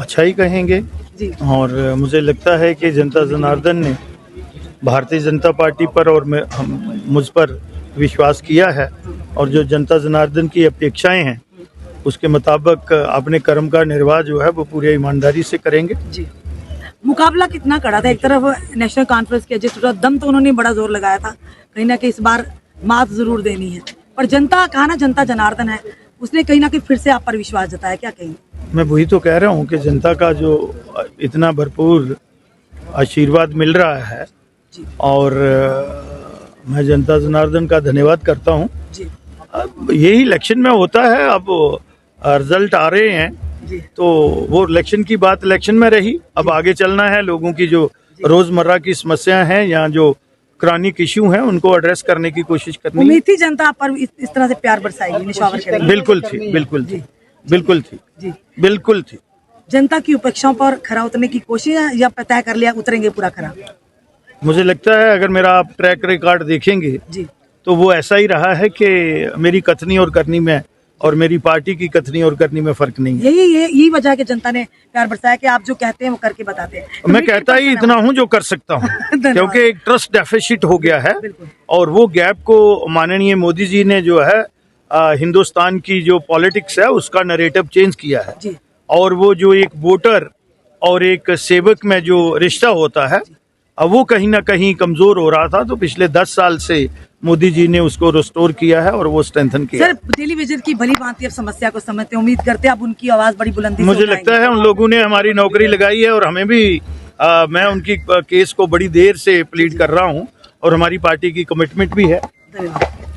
अच्छा ही कहेंगे। जी और मुझे लगता है कि जनता जनार्दन ने भारतीय जनता पार्टी पर और मुझ पर विश्वास किया है, और जो जनता जनार्दन की अपेक्षाएं हैं उसके मुताबिक अपने कर्म का निर्वाह जो है वो पूरी ईमानदारी से करेंगे। जी। मुकाबला कितना कड़ा था, एक तरफ नेशनल कॉन्फ्रेंस के अध्यक्ष दम तो उन्होंने बड़ा जोर लगाया था, कहीं ना कहीं इस बार मात जरूर देनी है, पर जनता कहा ना, जनता जनार्दन है, उसने कहीं ना कहीं फिर से आप पर विश्वास जताया, क्या कहेंगे? मैं वही तो कह रहा हूँ कि जनता का जो इतना भरपूर आशीर्वाद मिल रहा है, जी और मैं जनता जनार्दन का धन्यवाद करता हूँ। जी अब यही इलेक्शन में होता है, अब रिजल्ट आ रहे हैं जी तो वो इलेक्शन की बात इलेक्शन में रही। अब आगे चलना है, लोगों की जो रोजमर्रा की समस्याएं हैं या जो क्रॉनिक इश्यू हैं उनको एड्रेस करने की कोशिश करनी है। उम्मीद थी जनता आप पर इस तरह से प्यार बरसाएगी, निछावर करेगी? बिल्कुल थी, बिल्कुल थी, बिल्कुल थी, जी। बिल्कुल थी। जनता की उपेक्षाओं पर खरा उतरने की कोशिश है या तय कर लिया उतरेंगे पूरा खरा? मुझे लगता है अगर मेरा आप ट्रैक रिकॉर्ड देखेंगे जी तो वो ऐसा ही रहा है कि मेरी कथनी और करनी में और मेरी पार्टी की कथनी और करनी में फर्क नहीं है। यही वजह है कि जनता ने प्यार बरसाया कि आप जो कहते हैं वो करके बताते हैं। मैं कहता ही इतना हूं जो कर सकता हूं क्योंकि एक ट्रस्ट डेफिसिट हो गया है, बिल्कुल। और वो गैप को माननीय मोदी जी ने जो है हिंदुस्तान की जो पॉलिटिक्स है उसका नरेटिव चेंज किया है। जी और वो जो एक वोटर और एक सेवक में जो रिश्ता होता है अब वो कहीं ना कहीं कमजोर हो रहा था, तो पिछले 10 साल से मोदी जी ने उसको रिस्टोर किया है और वो स्ट्रेंथन किया सर, डेली विजिट की भली भांति अब समस्या को समझते हैं, उम्मीद करते हैं अब उनकी आवाज बड़ी बुलंदी से मुझे लगता है उन लोगों ने हमारी नौकरी लगाई है, और हमें भी मैं उनकी केस को बड़ी देर से प्लीड कर रहा हूं, और हमारी पार्टी की कमिटमेंट भी है। धन्यवाद।